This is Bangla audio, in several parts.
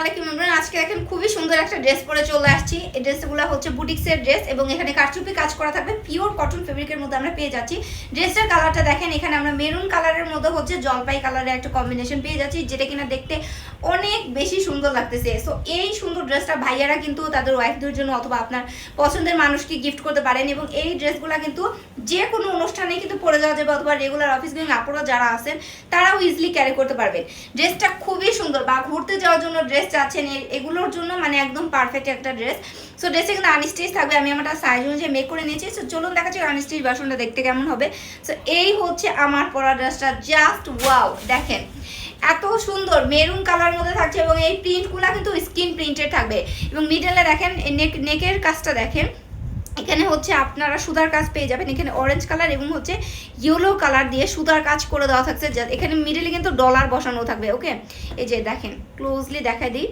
আলাইকুম ইমরান। আজকে দেখেন খুবই সুন্দর একটা ড্রেস পরে চলে আসছি। এই ড্রেসগুলো হচ্ছে বুটিক্সের ড্রেস এবং এখানে কারচুপি কাজ করা থাকবে, পিওর কটন ফেব্রিকের মধ্যে আমরা পেয়ে যাচ্ছি। ড্রেসটার কালারটা দেখেন, এখানে আমরা মেরুন কালারের মধ্যে হচ্ছে জলপাই কালারের একটা কম্বিনেশন পেয়ে যাচ্ছি, যেটা কিনা দেখতে অনেক বেশি সুন্দর লাগতেছে। সো এই সুন্দর ড্রেসটা ভাইয়ারা কিন্তু তাদের ওয়াইফদের জন্য অথবা আপনার পছন্দের মানুষকে গিফট করতে পারেন এবং এই ড্রেসগুলো কিন্তু যে কোনো অনুষ্ঠানে কিন্তু পরে যাওয়া যাবে অথবা রেগুলার অফিস গোয়িং আপুরা যারা আছেন তারাও ইজিলি ক্যারি করতে পারবেন। ড্রেসটা খুবই সুন্দর, বা ঘুরতে যাওয়ার জন্য ড্রেস চাচ্ছেন এগুলোর জন্য মানে একদম পারফেক্ট একটা ড্রেস। সো ড্রেসে কিন্তু আনস্টিচ থাকবে, আমি আমার সাইজ অনুযায়ী মেক করে নিয়েছি। সো চলুন দেখা যাক আনস্টিচ ভার্সনটা দেখতে কেমন হবে। সো এই হচ্ছে আমার পরা ড্রেসটা, জাস্ট ওয়াও। দেখেন এত সুন্দর মেরুন কালার মধ্যে থাকছে এবং এই প্রিন্টগুলো কিন্তু স্কিন প্রিন্টেড থাকবে এবং মিডলে দেখেন নেকের কাজটা দেখেন, এখানে হচ্ছে আপনারা সুতার কাজ পেয়ে যাবেন। এখানে অরেঞ্জ কালার এবং হচ্ছে ইয়েলো কালার দিয়ে সুতার কাজ করে দেওয়া থাকছে। এখানে মিডলে কিন্তু ডলার বসানো থাকবে। ওকে, এই যে দেখেন ক্লোজলি দেখাই দিই,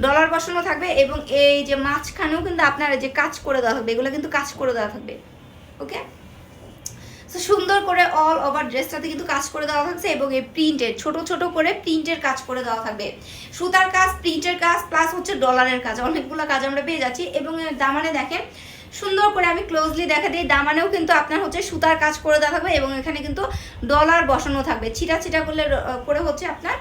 ডলার বসানো থাকবে এবং এই যে মাঝখানেও কিন্তু আপনারা যে কাজ করে দেওয়া থাকবে, এগুলো কিন্তু কাজ করে দেওয়া থাকবে। ওকে, তো সুন্দর করে অল ওভার ড্রেসটাতে কিন্তু কাজ করে দেওয়া থাকছে এবং এই প্রিন্টের ছোট ছোট করে প্রিন্টের কাজ করে দেওয়া থাকবে, সুতার কাজ, প্রিন্টের কাজ প্লাস হচ্ছে ডলারের কাজ, অনেকগুলো কাজ আমরা পেয়ে যাচ্ছি। এবং দামানে দেখেন সুন্দর করে আমি ক্লোজলি দেখা দিই, দামানেও কিন্তু আপনার হচ্ছে সুতার কাজ করে দেওয়া থাকবে এবং এখানে কিন্তু ডলার বসানো থাকবে, ছিটা ছিটা করলে করে হচ্ছে আপনার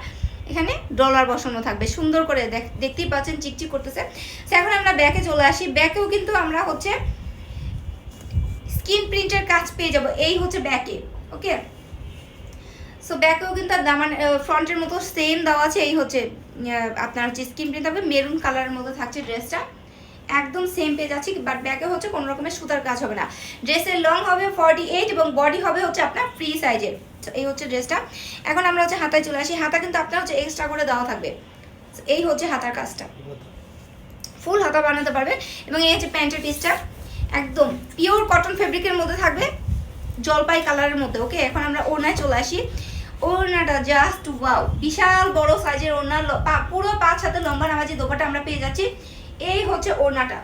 এখানে ডলার বসানো থাকবে। সুন্দর করে দেখতেই পাচ্ছেন চিকচিক করতেছে। এখন আমরা ব্যাকে চলে আসি। ব্যাকেও কিন্তু আমরা হচ্ছে স্কিন প্রিন্টের কাজ পেয়ে যাব, এই হচ্ছে ব্যাকে। ওকে, সো ব্যাকেও কিন্তু দামান ফ্রন্টের মতো সেম দেওয়া আছে। এই হচ্ছে আপনার হচ্ছে স্কিন প্রিন্ট থাকবে, মেরুন কালারের মতো থাকছে ড্রেসটা, একদম সেম পেয়ে যাচ্ছি। বাট ব্যাকে হচ্ছে কোনো রকমের সুতার কাজ হবে না। ড্রেসের লং হবে 48 এবং বডি হবে হচ্ছে আপনার ফ্রি সাইজের। এই হচ্ছে ড্রেসটা। এখন আমরা হচ্ছে হাতায় চলে আসি। হাতা কিন্তু আপনার হচ্ছে এক্সট্রা করে দেওয়া থাকবে। এই হচ্ছে হাতার কাজটা, ফুল হাতা বানাতে পারবে। এবং এই হচ্ছে প্যান্টের পিসটা, একদম পিওর কটন ফেব্রিকের মধ্যে থাকবে, জলপাই কালারের মধ্যে। ওকে, এখন আমরা ওড়নায় চলে আসি। ওড়নাটা জাস্ট ওয়াও, বিশাল বড় সাইজের ওড়না, পুরো 5 হাতের লম্বা নামাজি দোপাটা আমরা পেয়ে যাচ্ছি। এই হচ্ছে ওড়নাটা,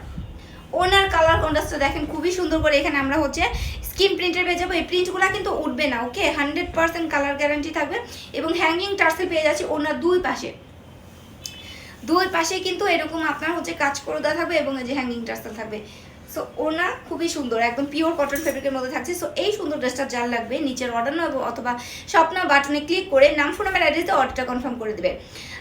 ওড়নার কালার কন্ট্রাস্টটা দেখেন খুবই সুন্দর করে। এখানে আমরা হচ্ছে স্কিন প্রিন্টের পেয়ে যাবো, এই প্রিন্টগুলো কিন্তু উঠবে না। ওকে, 100% কালার গ্যারান্টি থাকবে এবং হ্যাঙ্গিং টার্সেল পেয়ে যাচ্ছি ওড়নার দুই পাশে কিন্তু এরকম আপনার হচ্ছে কাজ করে দেওয়া থাকবে এবং এই যে হ্যাঙ্গিং টার্সেল থাকবে। সো ওনা খুবই সুন্দর, একদম পিওর কটন ফেব্রিকের মধ্যে থাকছে। সো এই সুন্দর ড্রেসটা যার লাগবে নিচের অর্ডার নেবো অথবা স্বপ্ন বাটনে ক্লিক করে নাম, ফোন নাম্বার, অ্যাড্রেসে অর্ডারটা কনফার্ম করে দেবে।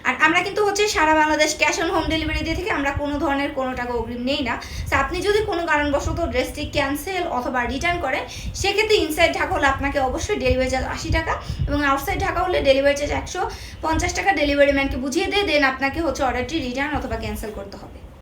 আর আমরা কিন্তু হচ্ছে সারা Bangladesh cash on home delivery দিয়ে থেকে আমরা কোনো ধরনের কোনো টাকা অগ্রিম নেই না। সো আপনি যদি কোনো কারণবশত ড্রেসটি ক্যান্সেল অথবা রিটার্ন করেন, সেক্ষেত্রে ইনসাইড ঢাকা হলে আপনাকে অবশ্যই ডেলিভারি চার্জ 80 টাকা এবং আউটসাইড ঢাকা হলে ডেলিভারি চার্জ 150 টাকা ডেলিভারি ম্যানকে বুঝিয়ে দিয়ে দেন আপনাকে হচ্ছে অর্ডারটি রিটার্ন অথবা ক্যান্সেল করতে হবে।